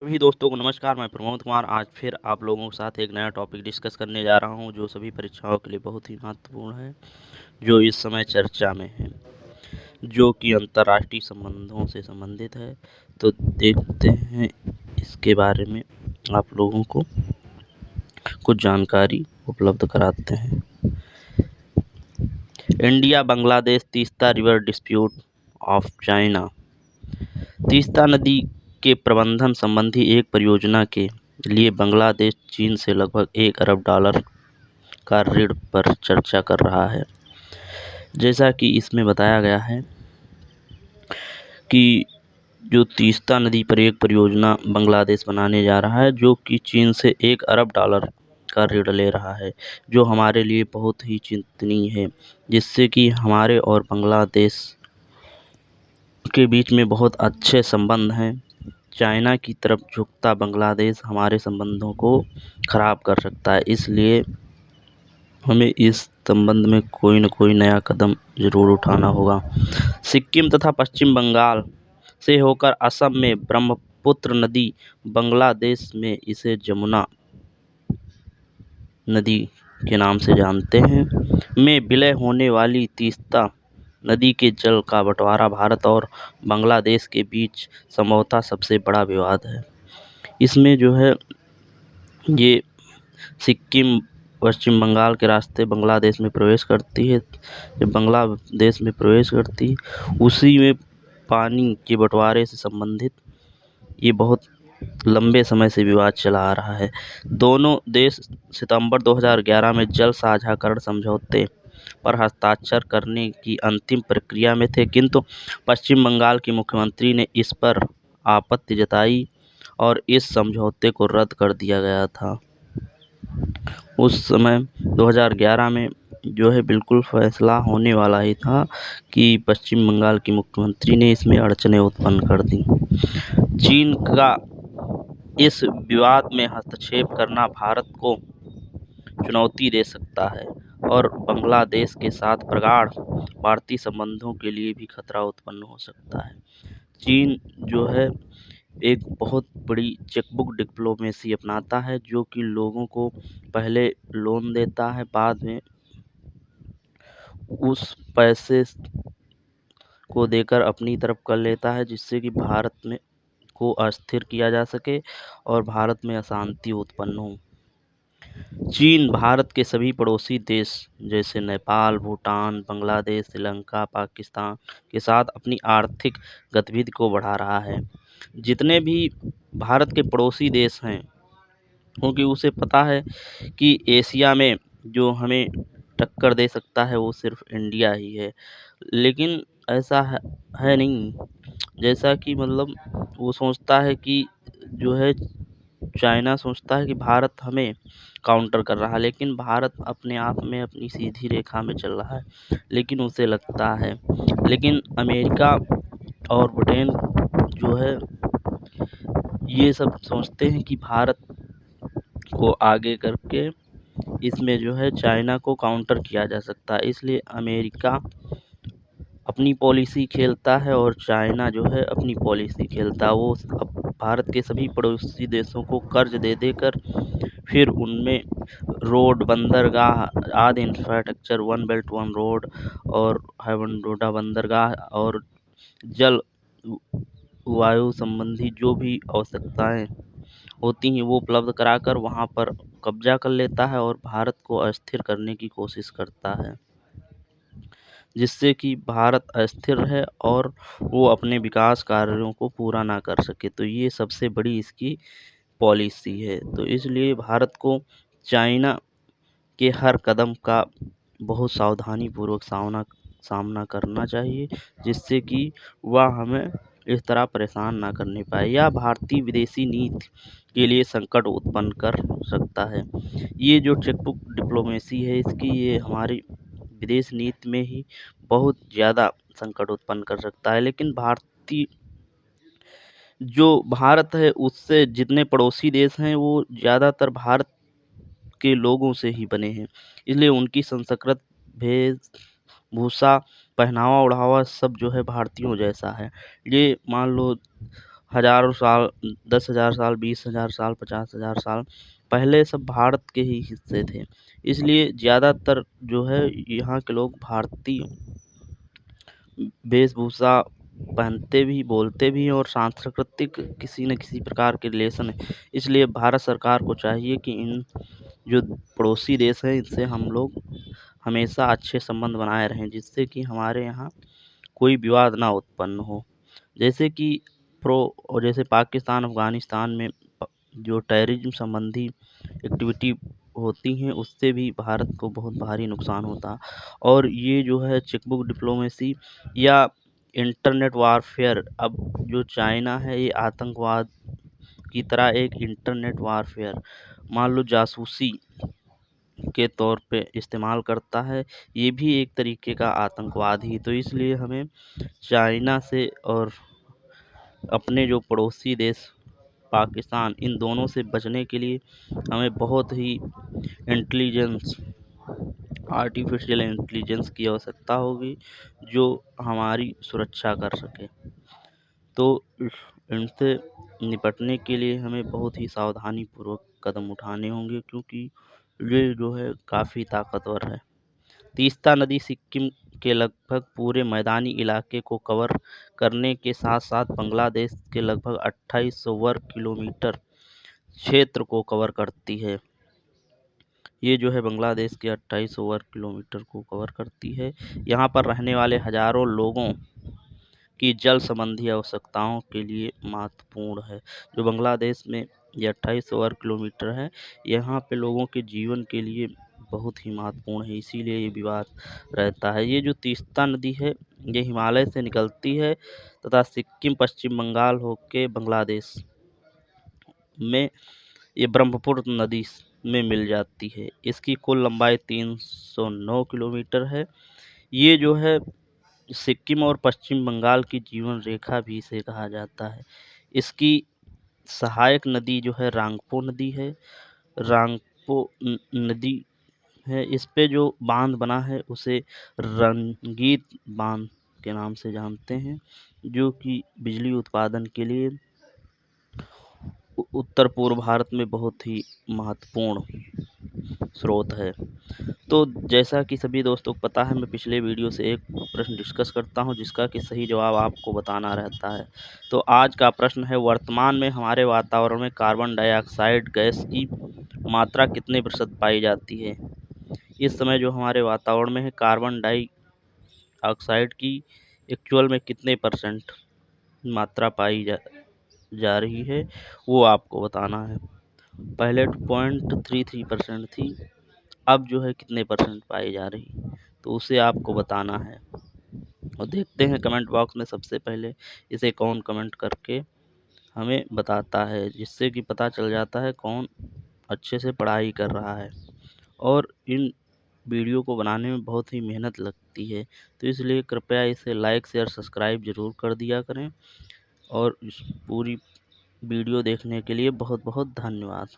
सभी दोस्तों को नमस्कार। मैं प्रमोद कुमार आज फिर आप लोगों के साथ एक नया टॉपिक डिस्कस करने जा रहा हूं जो सभी परीक्षाओं के लिए बहुत ही महत्वपूर्ण है, जो इस समय चर्चा में है, जो कि अंतर्राष्ट्रीय संबंधों से संबंधित है। तो देखते हैं इसके बारे में आप लोगों को कुछ जानकारी उपलब्ध कराते हैं। India Bangladesh Teesta river dispute of China. Teesta नदी के प्रबंधन संबंधी एक परियोजना के लिए बांग्लादेश चीन से लगभग $1 अरब का ऋण पर चर्चा कर रहा है। जैसा कि इसमें बताया गया है कि जो तीस्ता नदी पर एक परियोजना बांग्लादेश बनाने जा रहा है, जो कि चीन से $1 अरब का ऋण ले रहा है, जो हमारे लिए बहुत ही चिंतनीय है, जिससे कि हमारे और बांग्लादेश के बीच में बहुत अच्छे संबंध हैं। चाइना की तरफ झुकता बांग्लादेश हमारे संबंधों को खराब कर सकता है, इसलिए हमें इस संबंध में कोई न कोई नया कदम ज़रूर उठाना होगा। सिक्किम तथा पश्चिम बंगाल से होकर असम में ब्रह्मपुत्र नदी, बांग्लादेश में इसे जमुना नदी के नाम से जानते हैं, में विलय होने वाली तीस्ता नदी के जल का बंटवारा भारत और बांग्लादेश के बीच संभवतः सबसे बड़ा विवाद है। इसमें जो है ये सिक्किम पश्चिम बंगाल के रास्ते बांग्लादेश में प्रवेश करती है। जब बांग्लादेश में प्रवेश करती है, उसी में पानी के बंटवारे से संबंधित ये बहुत लंबे समय से विवाद चला आ रहा है। दोनों देश सितंबर 2011 में जल साझाकरण समझौते पर हस्ताक्षर करने की अंतिम प्रक्रिया में थे, किंतु पश्चिम बंगाल की मुख्यमंत्री ने इस पर आपत्ति जताई और इस समझौते को रद्द कर दिया गया था। उस समय 2011 में जो है बिल्कुल फैसला होने वाला ही था कि पश्चिम बंगाल की मुख्यमंत्री ने इसमें अड़चनें उत्पन्न कर दी। चीन का इस विवाद में हस्तक्षेप करना भारत को चुनौती दे सकता है और बांग्लादेश के साथ प्रगाढ़ भारतीय संबंधों के लिए भी खतरा उत्पन्न हो सकता है। चीन जो है एक बहुत बड़ी चेकबुक डिप्लोमेसी अपनाता है, जो कि लोगों को पहले लोन देता है, बाद में उस पैसे को देकर अपनी तरफ कर लेता है, जिससे कि भारत में को अस्थिर किया जा सके और भारत में अशांति उत्पन्न हो। चीन भारत के सभी पड़ोसी देश जैसे नेपाल, भूटान, बांग्लादेश, श्रीलंका, पाकिस्तान के साथ अपनी आर्थिक गतिविधि को बढ़ा रहा है। जितने भी भारत के पड़ोसी देश हैं, क्योंकि उसे पता है कि एशिया में जो हमें टक्कर दे सकता है वो सिर्फ इंडिया ही है, लेकिन ऐसा है नहीं। जैसा कि मतलब वो सोचता है कि जो है चाइना सोचता है कि भारत हमें काउंटर कर रहा है, लेकिन भारत अपने आप में अपनी सीधी रेखा में चल रहा है, लेकिन उसे लगता है। लेकिन अमेरिका और ब्रिटेन जो है ये सब सोचते हैं कि भारत को आगे करके इसमें जो है चाइना को काउंटर किया जा सकता है, इसलिए अमेरिका अपनी पॉलिसी खेलता है और चाइना जो है अपनी पॉलिसी खेलता है। वो अब भारत के सभी पड़ोसी देशों को कर्ज दे देकर फिर उनमें रोड, बंदरगाह आदि infrastructure, one belt one road और हवाईअड्डा, बंदरगाह और जल वायु संबंधी जो भी आवश्यकताएं होती हैं वो उपलब्ध कराकर वहाँ पर कब्जा कर लेता है और भारत को अस्थिर करने की कोशिश करता है, जिससे कि भारत अस्थिर रहे और वो अपने विकास कार्यों को पूरा ना कर सके। तो ये सबसे बड़ी इसकी पॉलिसी है। तो इसलिए भारत को चाइना के हर कदम का बहुत सावधानीपूर्वक सामना करना चाहिए, जिससे कि वह हमें इस तरह परेशान ना करने पाए या भारतीय विदेशी नीति के लिए संकट उत्पन्न कर सकता है। ये जो चेकबुक डिप्लोमेसी है इसकी ये हमारी विदेश नीति में ही बहुत ज़्यादा संकट उत्पन्न कर सकता है। लेकिन जो भारत है उससे जितने पड़ोसी देश हैं वो ज़्यादातर भारत के लोगों से ही बने हैं, इसलिए उनकी संस्कृत, वेशभूषा, पहनावा ओढ़ावा सब जो है भारतीयों जैसा है। ये मान लो हज़ारों साल, 10,000 साल, 20,000 साल, 50,000 साल पहले सब भारत के ही हिस्से थे। इसलिए ज़्यादातर जो है यहाँ के लोग भारतीय वेशभूषा पहनते भी, बोलते भी हैं और सांस्कृतिक किसी न किसी प्रकार के रिलेशन है। इसलिए भारत सरकार को चाहिए कि इन जो पड़ोसी देश हैं, इनसे हम लोग हमेशा अच्छे संबंध बनाए रहें, जिससे कि हमारे यहाँ कोई विवाद ना उत्पन्न हो। जैसे कि जैसे पाकिस्तान, अफ़गानिस्तान में जो टेररिज़्म संबंधी एक्टिविटी होती हैं, उससे भी भारत को बहुत भारी नुकसान होता। और ये जो है चेकबुक डिप्लोमेसी या इंटरनेट वारफेयर, अब जो चाइना है ये आतंकवाद की तरह एक इंटरनेट वारफेयर मान लो जासूसी के तौर पे इस्तेमाल करता है। ये भी एक तरीके का आतंकवाद ही। तो इसलिए हमें चाइना से और अपने जो पड़ोसी देश पाकिस्तान, इन दोनों से बचने के लिए हमें बहुत ही इंटेलिजेंस, आर्टिफिशियल इंटेलिजेंस की आवश्यकता होगी, जो हमारी सुरक्षा कर सके। तो इनसे निपटने के लिए हमें बहुत ही सावधानीपूर्वक कदम उठाने होंगे, क्योंकि ये जो है काफ़ी ताकतवर है। तीस्ता नदी सिक्किम के लगभग पूरे मैदानी इलाके को कवर करने के साथ-साथ बांग्लादेश के लगभग 2800 वर्ग किलोमीटर क्षेत्र को कवर करती है। ये जो है बांग्लादेश के 2800 वर्ग किलोमीटर को कवर करती है। यहाँ पर रहने वाले हज़ारों लोगों की जल संबंधी आवश्यकताओं के लिए महत्वपूर्ण है। जो बांग्लादेश में ये 2800 वर्ग किलोमीटर है, यहाँ पे लोगों के जीवन के लिए बहुत ही महत्वपूर्ण है, इसीलिए ये विवाद रहता है। ये जो तीस्ता नदी है, ये हिमालय से निकलती है तथा सिक्किम, पश्चिम बंगाल होके बांग्लादेश में ये ब्रह्मपुत्र नदी में मिल जाती है। इसकी कुल लंबाई 309 किलोमीटर है। ये जो है सिक्किम और पश्चिम बंगाल की जीवन रेखा भी इसे कहा जाता है। इसकी सहायक नदी जो है रांगपो नदी है। रांगपो नदी है, इस पे जो बांध बना है उसे रंगीत बांध के नाम से जानते हैं, जो कि बिजली उत्पादन के लिए उत्तर पूर्व भारत में बहुत ही महत्वपूर्ण स्रोत है। तो जैसा कि सभी दोस्तों को पता है, मैं पिछले वीडियो से एक प्रश्न डिस्कस करता हूं, जिसका कि सही जवाब आपको बताना रहता है। तो आज का प्रश्न है, वर्तमान में हमारे वातावरण में कार्बन डाइऑक्साइड गैस की मात्रा कितने प्रतिशत पाई जाती है? इस समय जो हमारे वातावरण में है, कार्बन डाइऑक्साइड की एक्चुअल में कितने परसेंट मात्रा पाई जा रही है, वो आपको बताना है। पहले 0.33% थी, अब जो है कितने परसेंट पाई जा रही, तो उसे आपको बताना है। और देखते हैं कमेंट बॉक्स में सबसे पहले इसे कौन कमेंट करके हमें बताता है, जिससे कि पता चल जाता है कौन अच्छे से पढ़ाई कर रहा है। और इन वीडियो को बनाने में बहुत ही मेहनत लगती है, तो इसलिए कृपया इसे लाइक, शेयर, सब्सक्राइब ज़रूर कर दिया करें। और इस पूरी वीडियो देखने के लिए बहुत बहुत धन्यवाद।